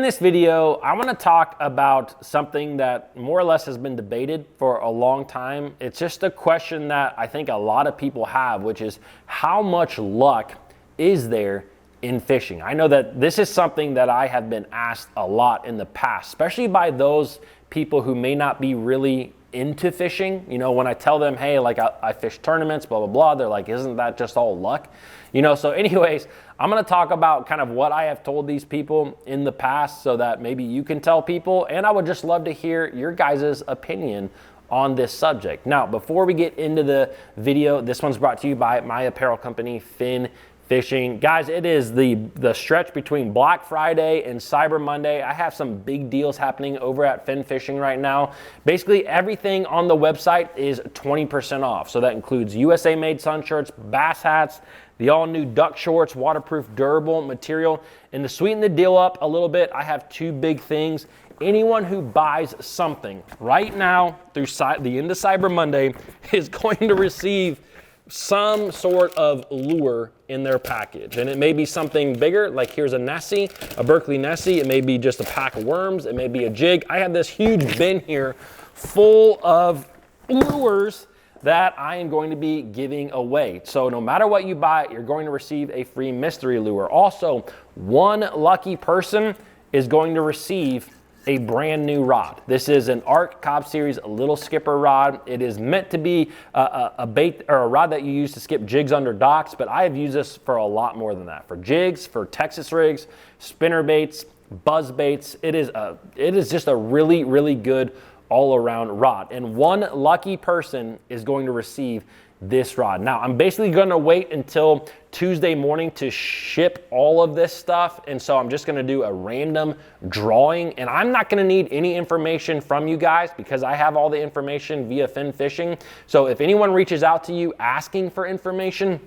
this video, I want to talk about something that more or less has been debated for a long time. It's just a question that I think a lot of people have, which is how much luck is there in fishing? I know that this is something that I have been asked a lot in the past, especially by those people who may not be really into fishing. You know, when I tell them, hey, like I fish tournaments, blah, blah, blah, they're like, isn't that just all luck? You know, so anyways, I'm going to talk about kind of what I have told these people in the past so that maybe you can tell people, and I would just love to hear your guys' opinion on this subject. Now, before we get into the video, this one's brought to you by my apparel company, Finn Fishing. Guys, it is the stretch between Black Friday and Cyber Monday. I have some big deals happening over at Finn Fishing right now. Basically, everything on the website is 20% off. So that includes USA made sun shirts, bass hats, the all new duck shorts, waterproof, durable material. And to sweeten the deal up a little bit, I have two big things. Anyone who buys something right now through the end of Cyber Monday is going to receive some sort of lure in their package. And it may be something bigger, like here's a Nessie, a Berkeley Nessie. It may be just a pack of worms. It may be a jig. I have this huge bin here full of lures that I am going to be giving away. So no matter what you buy, you're going to receive a free mystery lure. Also, one lucky person is going to receive a brand new rod. This is an ARC Cobb Series Little Skipper rod. It is meant to be a bait or a rod that you use to skip jigs under docks, but I have used this for a lot more than that. For jigs, for Texas rigs, spinner baits, buzz baits. It is just a really, really good all-around rod. And one lucky person is going to receive this rod. Now, I'm basically going to wait until Tuesday morning to ship all of this stuff. And so I'm just going to do a random drawing, and I'm not going to need any information from you guys because I have all the information via Finn Fishing. So if anyone reaches out to you asking for information,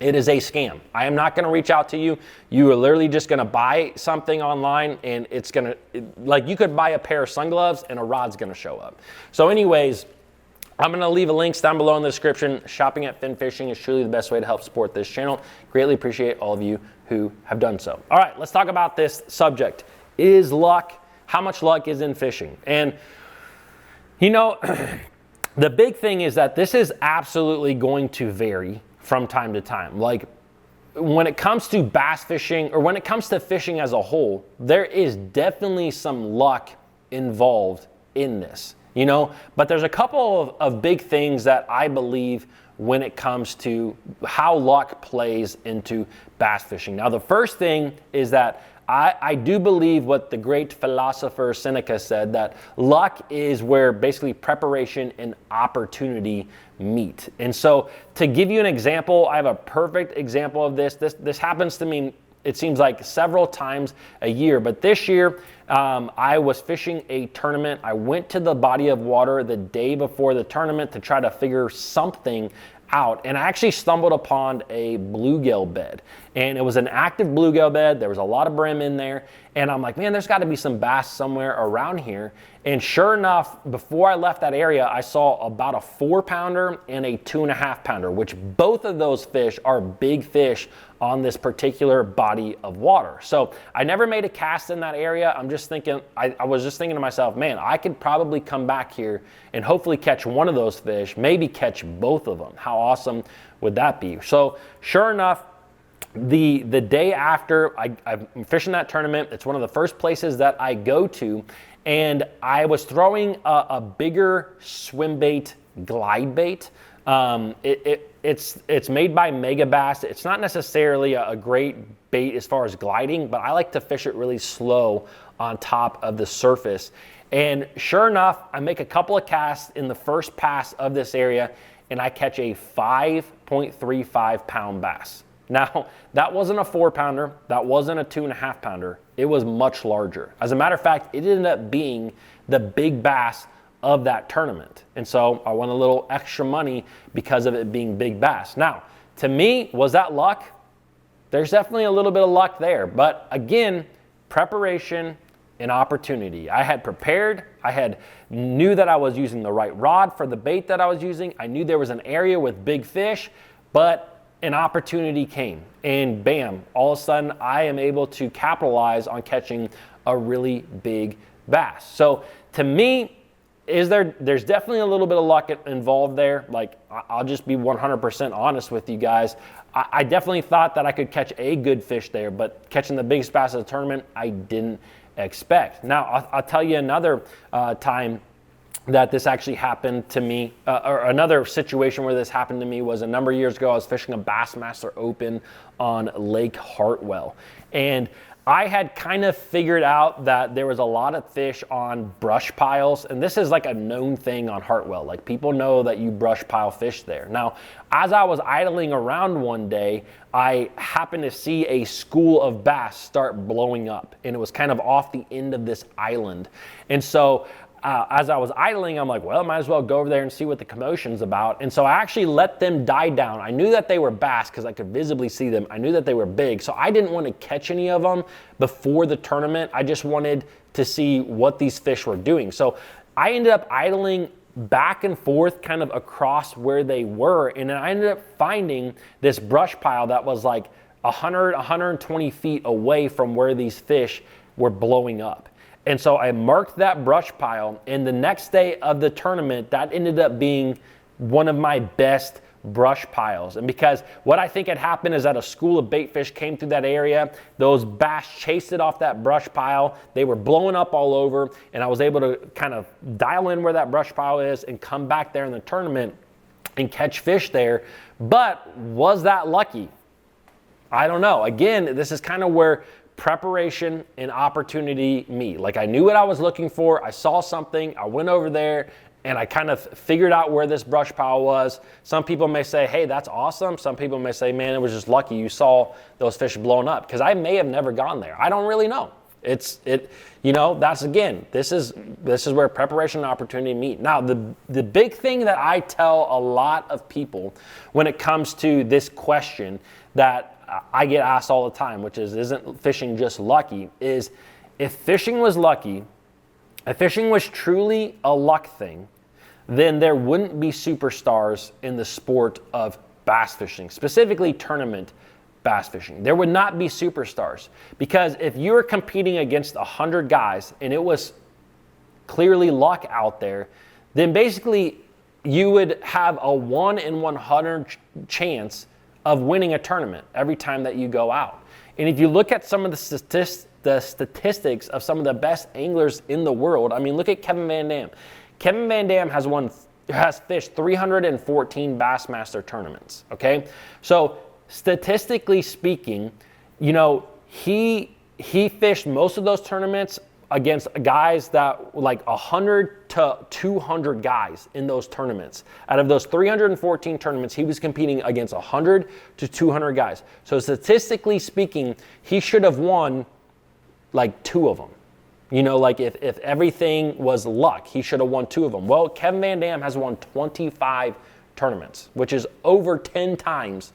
it is a scam. I am not going to reach out to you. You are literally just going to buy something online, and it's going to, like, you could buy a pair of sungloves and a rod's going to show up. So anyways, I'm going to leave a links down below in the description. Shopping at Finn Fishing is truly the best way to help support this channel. Greatly appreciate all of you who have done so. All right, let's talk about this subject. Is luck, how much luck is in fishing? And, you know, the big thing is that this is absolutely going to vary from time to time. Like, when it comes to bass fishing, or when it comes to fishing as a whole, there is definitely some luck involved in this. You know, but there's a couple of big things that I believe when it comes to how luck plays into bass fishing. Now, the first thing is that I do believe what the great philosopher Seneca said, that luck is where basically preparation and opportunity meet. And so to give you an example, I have a perfect example of this. This happens to me, it seems like, several times a year. But this year, I was fishing a tournament. I went to the body of water the day before the tournament to try to figure something out. And I actually stumbled upon a bluegill bed. And it was an active bluegill bed. There was a lot of brim in there. And I'm like, man, there's got to be some bass somewhere around here. And sure enough, before I left that area, I saw about a 4-pounder and a 2.5-pounder, which both of those fish are big fish on this particular body of water. So I never made a cast in that area. I'm just thinking, I was just thinking to myself, man, I could probably come back here and hopefully catch one of those fish, maybe catch both of them. How awesome would that be? So sure enough, the day after I'm fishing that tournament, it's one of the first places that I go to, and I was throwing a bigger swim bait, glide bait. It's made by Mega Bass. It's not necessarily a great bait as far as gliding, but I like to fish it really slow on top of the surface. And sure enough, I make a couple of casts in the first pass of this area, and I catch a 5.35-pound bass. Now, that wasn't a 4-pounder. That wasn't a 2.5-pounder. It was much larger. As a matter of fact, it ended up being the big bass of that tournament. And so I won a little extra money because of it being big bass. Now, to me, was that luck? There's definitely a little bit of luck there. But again, preparation and opportunity. I had prepared. I knew that I was using the right rod for the bait that I was using. I knew there was an area with big fish, but an opportunity came, and bam, all of a sudden I am able to capitalize on catching a really big bass. So to me, there's definitely a little bit of luck involved there. Like, I'll just be 100% honest with you guys. I definitely thought that I could catch a good fish there, but catching the biggest bass of the tournament, I didn't expect. Now, I'll tell you another time that this actually happened to me, or another situation where this happened to me was a number of years ago. I was fishing a Bassmaster Open on Lake Hartwell, and I had kind of figured out that there was a lot of fish on brush piles, and this is like a known thing on Hartwell. Like, people know that you brush pile fish there. Now, as I was idling around one day, I happened to see a school of bass start blowing up, and it was kind of off the end of this island. And so as I was idling, I'm like, well, might as well go over there and see what the commotion's about. And so I actually let them die down. I knew that they were bass because I could visibly see them. I knew that they were big, so I didn't want to catch any of them before the tournament. I just wanted to see what these fish were doing. So I ended up idling back and forth kind of across where they were, and then I ended up finding this brush pile that was like 100, 120 feet away from where these fish were blowing up. And so I marked that brush pile, and the next day of the tournament, that ended up being one of my best brush piles. And because what I think had happened is that a school of bait fish came through that area, those bass chased it off that brush pile, they were blowing up all over, and I was able to kind of dial in where that brush pile is and come back there in the tournament and catch fish there. But was that lucky? I don't know. Again, this is kind of where preparation and opportunity meet. Like, I knew what I was looking for. I saw something. I went over there and I kind of figured out where this brush pile was. Some people may say, hey, that's awesome. Some people may say, man, it was just lucky you saw those fish blown up, because I may have never gone there. I don't really know. That's, again, this is where preparation and opportunity meet. Now, the big thing that I tell a lot of people when it comes to this question that I get asked all the time, which is, isn't fishing just lucky, is if fishing was lucky, if fishing was truly a luck thing, then there wouldn't be superstars in the sport of bass fishing, specifically tournament bass fishing. There would not be superstars, because if you were competing against 100 guys and it was clearly luck out there, then basically you would have a 1 in 100 chance of winning a tournament every time that you go out. And if you look at some of the statistics of some of the best anglers in the world, I mean, look at Kevin Van Dam. Kevin Van Dam has fished 314 Bassmaster tournaments, okay? So statistically speaking, he fished most of those tournaments against guys that like 100 to 200 guys in those tournaments. Out of those 314 tournaments, he was competing against 100 to 200 guys. So statistically speaking, he should have won like 2 of them. Like if everything was luck, he should have won 2 of them. Well, Kevin Van Dam has won 25 tournaments, which is over 10 times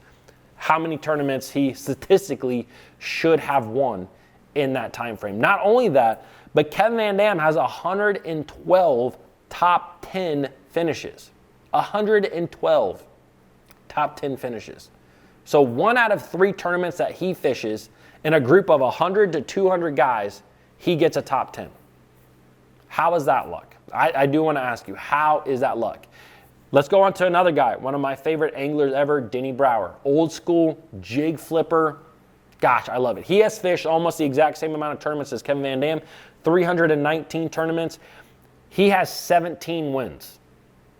how many tournaments he statistically should have won in that time frame. Not only that, but Kevin Van Dam has 112 top 10 finishes. 112 top 10 finishes. So 1 out of 3 tournaments that he fishes in a group of 100 to 200 guys, he gets a top 10. How is that luck? I do want to ask you, how is that luck? Let's go on to another guy, one of my favorite anglers ever, Denny Brower. Old school jig flipper. Gosh, I love it. He has fished almost the exact same amount of tournaments as Kevin Van Dam, 319 tournaments. He has 17 wins,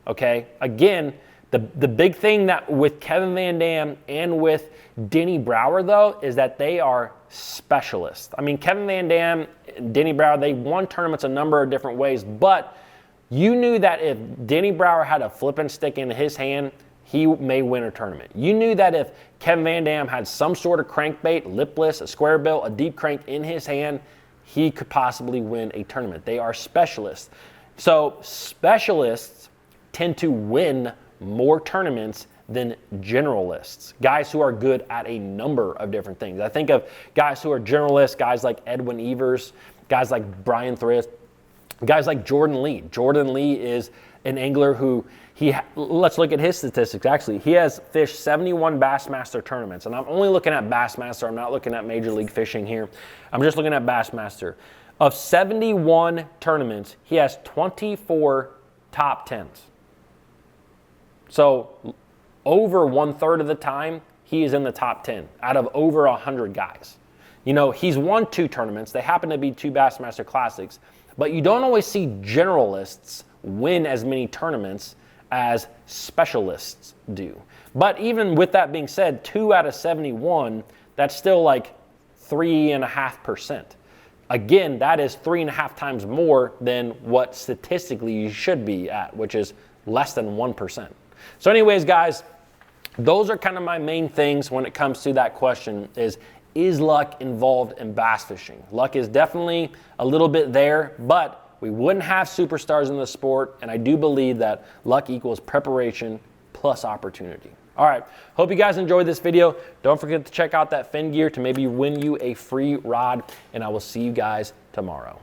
okay? Again, the big thing that with Kevin Van Dam and with Denny Brower, though, is that they are specialists. I mean, Kevin Van Dam, Denny Brower, they won tournaments a number of different ways, but you knew that if Denny Brower had a flipping stick in his hand, he may win a tournament. You knew that if Kevin Van Dam had some sort of crankbait, lipless, a square bill, a deep crank in his hand, he could possibly win a tournament. They are specialists. So specialists tend to win more tournaments than generalists, guys who are good at a number of different things. I think of guys who are generalists, guys like Edwin Evers, guys like Brian Thrift, guys like Jordan Lee. Jordan Lee is an angler who let's look at his statistics. Actually, he has fished 71 Bassmaster tournaments, and I'm only looking at Bassmaster. I'm not looking at Major League Fishing here. I'm just looking at Bassmaster. Of 71 tournaments, he has 24 top 10s. So over 1/3 of the time, he is in the top 10 out of over 100 guys. You know, he's won 2 tournaments. They happen to be 2 Bassmaster Classics, but you don't always see generalists win as many tournaments as specialists do. But even with that being said, 2 out of 71, that's still like 3.5%. Again, that is 3.5 times more than what statistically you should be at, which is less than 1%. So anyways, guys, those are kind of my main things when it comes to that question is luck involved in bass fishing? Luck is definitely a little bit there, but we wouldn't have superstars in the sport, and I do believe that luck equals preparation plus opportunity. All right, hope you guys enjoyed this video. Don't forget to check out that fin gear to maybe win you a free rod, and I will see you guys tomorrow.